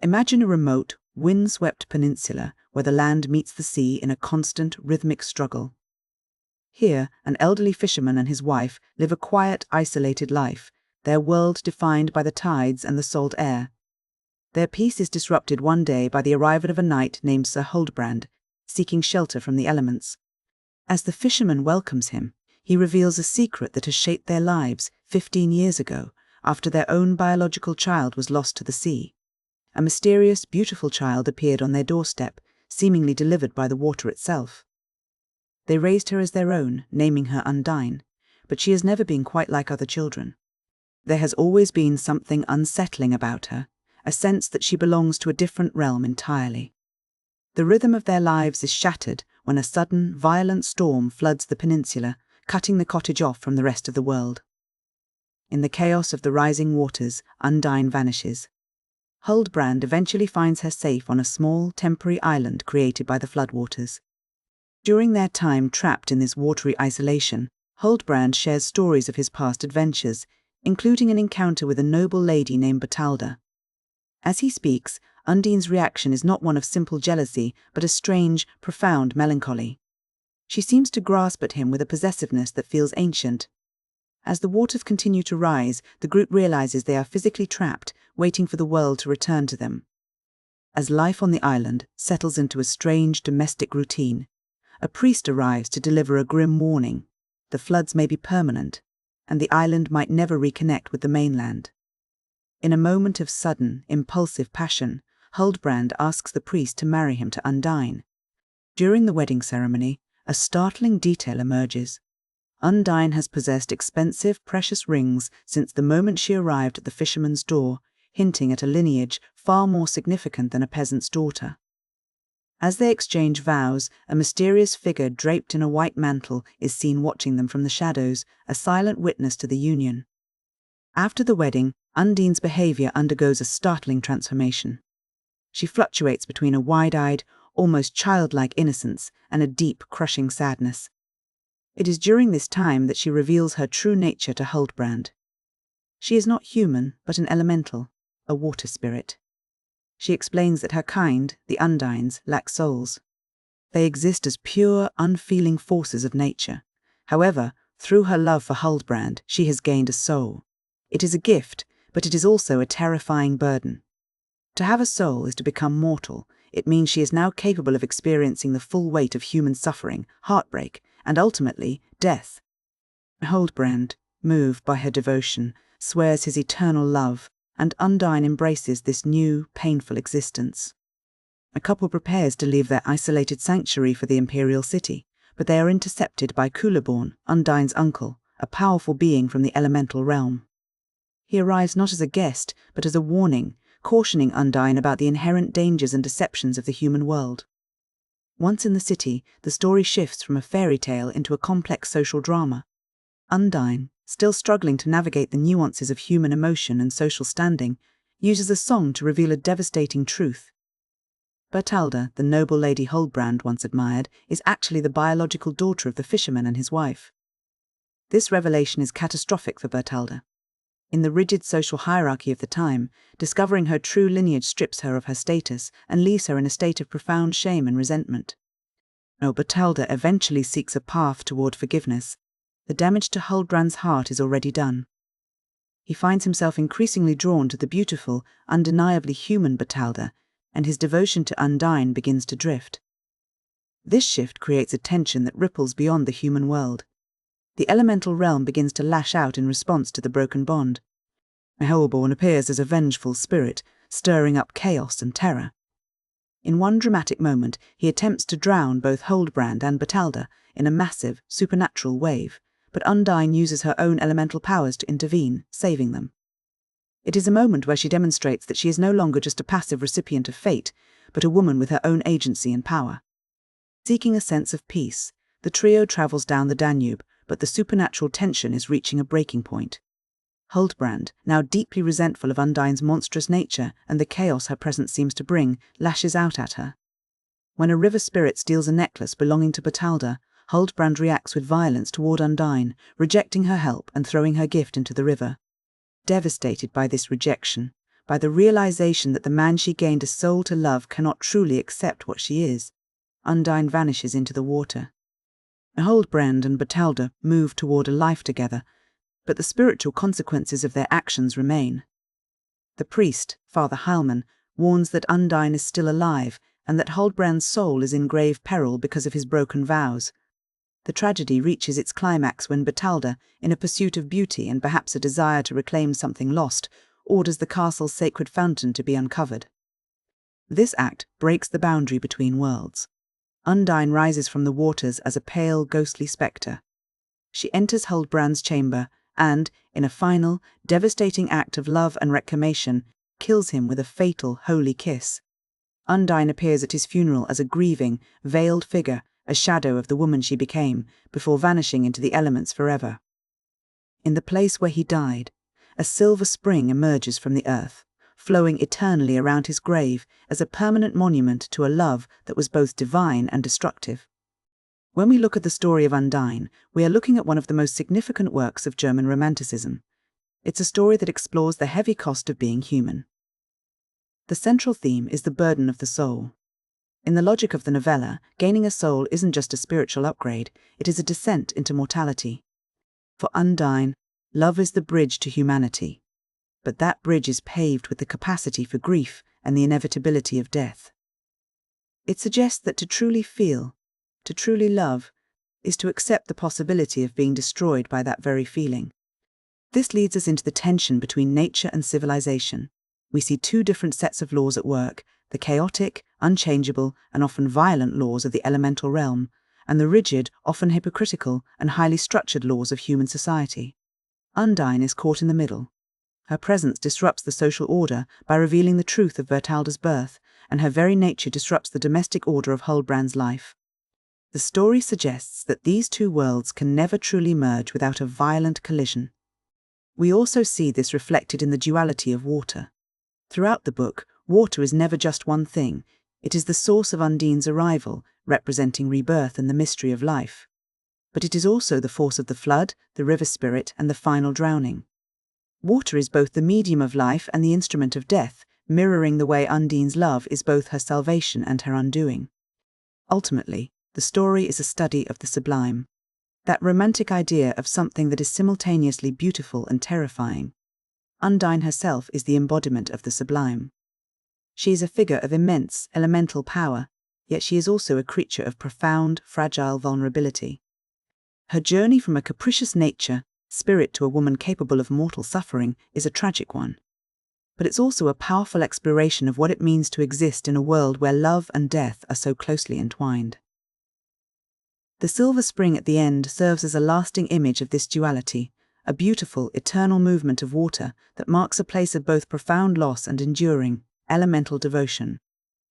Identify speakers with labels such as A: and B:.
A: Imagine a remote, wind-swept peninsula where the land meets the sea in a constant, rhythmic struggle. Here, an elderly fisherman and his wife live a quiet, isolated life, their world defined by the tides and the salt air. Their peace is disrupted one day by the arrival of a knight named Sir Huldbrand, seeking shelter from the elements. As the fisherman welcomes him, he reveals a secret that has shaped their lives 15 years ago, after their own biological child was lost to the sea. A mysterious, beautiful child appeared on their doorstep, seemingly delivered by the water itself. They raised her as their own, naming her Undine, but she has never been quite like other children. There has always been something unsettling about her, a sense that she belongs to a different realm entirely. The rhythm of their lives is shattered when a sudden, violent storm floods the peninsula, cutting the cottage off from the rest of the world. In the chaos of the rising waters, Undine vanishes. Huldbrand eventually finds her safe on a small, temporary island created by the floodwaters. During their time trapped in this watery isolation, Huldbrand shares stories of his past adventures, including an encounter with a noble lady named Bertalda. As he speaks, Undine's reaction is not one of simple jealousy, but a strange, profound melancholy. She seems to grasp at him with a possessiveness that feels ancient. As the waters continue to rise, the group realizes they are physically trapped, waiting for the world to return to them. As life on the island settles into a strange domestic routine, a priest arrives to deliver a grim warning. The floods may be permanent, and the island might never reconnect with the mainland. In a moment of sudden, impulsive passion, Huldbrand asks the priest to marry him to Undine. During the wedding ceremony, a startling detail emerges. Undine has possessed expensive, precious rings since the moment she arrived at the fisherman's door, hinting at a lineage far more significant than a peasant's daughter. As they exchange vows, a mysterious figure draped in a white mantle is seen watching them from the shadows, a silent witness to the union. After the wedding, Undine's behavior undergoes a startling transformation. She fluctuates between a wide-eyed, almost childlike innocence and a deep, crushing sadness. It is during this time that she reveals her true nature to Huldbrand. She is not human, but an elemental, a water spirit. She explains that her kind, the Undines, lack souls. They exist as pure, unfeeling forces of nature. However, through her love for Huldbrand, she has gained a soul. It is a gift, but it is also a terrifying burden. To have a soul is to become mortal. It means she is now capable of experiencing the full weight of human suffering, heartbreak, and ultimately, death. Huldbrand, moved by her devotion, swears his eternal love, and Undine embraces this new, painful existence. A couple prepares to leave their isolated sanctuary for the imperial city, but they are intercepted by Culeborn, Undine's uncle, a powerful being from the elemental realm. He arrives not as a guest, but as a warning, cautioning Undine about the inherent dangers and deceptions of the human world. Once in the city, the story shifts from a fairy tale into a complex social drama. Undine, still struggling to navigate the nuances of human emotion and social standing, uses a song to reveal a devastating truth. Bertalda, the noble Lady Huldbrand once admired, is actually the biological daughter of the fisherman and his wife. This revelation is catastrophic for Bertalda. In the rigid social hierarchy of the time, discovering her true lineage strips her of her status and leaves her in a state of profound shame and resentment. Though Bertalda eventually seeks a path toward forgiveness, the damage to Huldbrand's heart is already done. He finds himself increasingly drawn to the beautiful, undeniably human Bertalda, and his devotion to Undine begins to drift. This shift creates a tension that ripples beyond the human world. The elemental realm begins to lash out in response to the broken bond. Huldbrand appears as a vengeful spirit, stirring up chaos and terror. In one dramatic moment, he attempts to drown both Huldbrand and Bertalda in a massive, supernatural wave, but Undine uses her own elemental powers to intervene, saving them. It is a moment where she demonstrates that she is no longer just a passive recipient of fate, but a woman with her own agency and power. Seeking a sense of peace, the trio travels down the Danube, but the supernatural tension is reaching a breaking point. Huldbrand, now deeply resentful of Undine's monstrous nature and the chaos her presence seems to bring, lashes out at her. When a river spirit steals a necklace belonging to Bertalda, Huldbrand reacts with violence toward Undine, rejecting her help and throwing her gift into the river. Devastated by this rejection, by the realization that the man she gained a soul to love cannot truly accept what she is, Undine vanishes into the water. Huldbrand and Bertalda move toward a life together, but the spiritual consequences of their actions remain. The priest, Father Heilmann, warns that Undine is still alive and that Huldbrand's soul is in grave peril because of his broken vows. The tragedy reaches its climax when Bertalda, in a pursuit of beauty and perhaps a desire to reclaim something lost, orders the castle's sacred fountain to be uncovered. This act breaks the boundary between worlds. Undine rises from the waters as a pale, ghostly spectre. She enters Huldbrand's chamber and, in a final, devastating act of love and reclamation, kills him with a fatal, holy kiss. Undine appears at his funeral as a grieving, veiled figure, a shadow of the woman she became, before vanishing into the elements forever. In the place where he died, a silver spring emerges from the earth, flowing eternally around his grave as a permanent monument to a love that was both divine and destructive. When we look at the story of Undine, we are looking at one of the most significant works of German Romanticism. It's a story that explores the heavy cost of being human. The central theme is the burden of the soul. In the logic of the novella, gaining a soul isn't just a spiritual upgrade, it is a descent into mortality. For Undine, love is the bridge to humanity. But that bridge is paved with the capacity for grief and the inevitability of death. It suggests that to truly feel, to truly love, is to accept the possibility of being destroyed by that very feeling. This leads us into the tension between nature and civilization. We see two different sets of laws at work, the chaotic, unchangeable, and often violent laws of the elemental realm, and the rigid, often hypocritical, and highly structured laws of human society. Undine is caught in the middle. Her presence disrupts the social order by revealing the truth of Bertalda's birth, and her very nature disrupts the domestic order of Huldbrand's life. The story suggests that these two worlds can never truly merge without a violent collision. We also see this reflected in the duality of water. Throughout the book, water is never just one thing. It is the source of Undine's arrival, representing rebirth and the mystery of life. But it is also the force of the flood, the river spirit, and the final drowning. Water is both the medium of life and the instrument of death, mirroring the way Undine's love is both her salvation and her undoing. Ultimately, the story is a study of the sublime, that romantic idea of something that is simultaneously beautiful and terrifying. Undine herself is the embodiment of the sublime. She is a figure of immense, elemental power, yet she is also a creature of profound, fragile vulnerability. Her journey from a capricious nature, spirit to a woman capable of mortal suffering is a tragic one. But it's also a powerful exploration of what it means to exist in a world where love and death are so closely entwined. The silver spring at the end serves as a lasting image of this duality, a beautiful, eternal movement of water that marks a place of both profound loss and enduring, elemental devotion.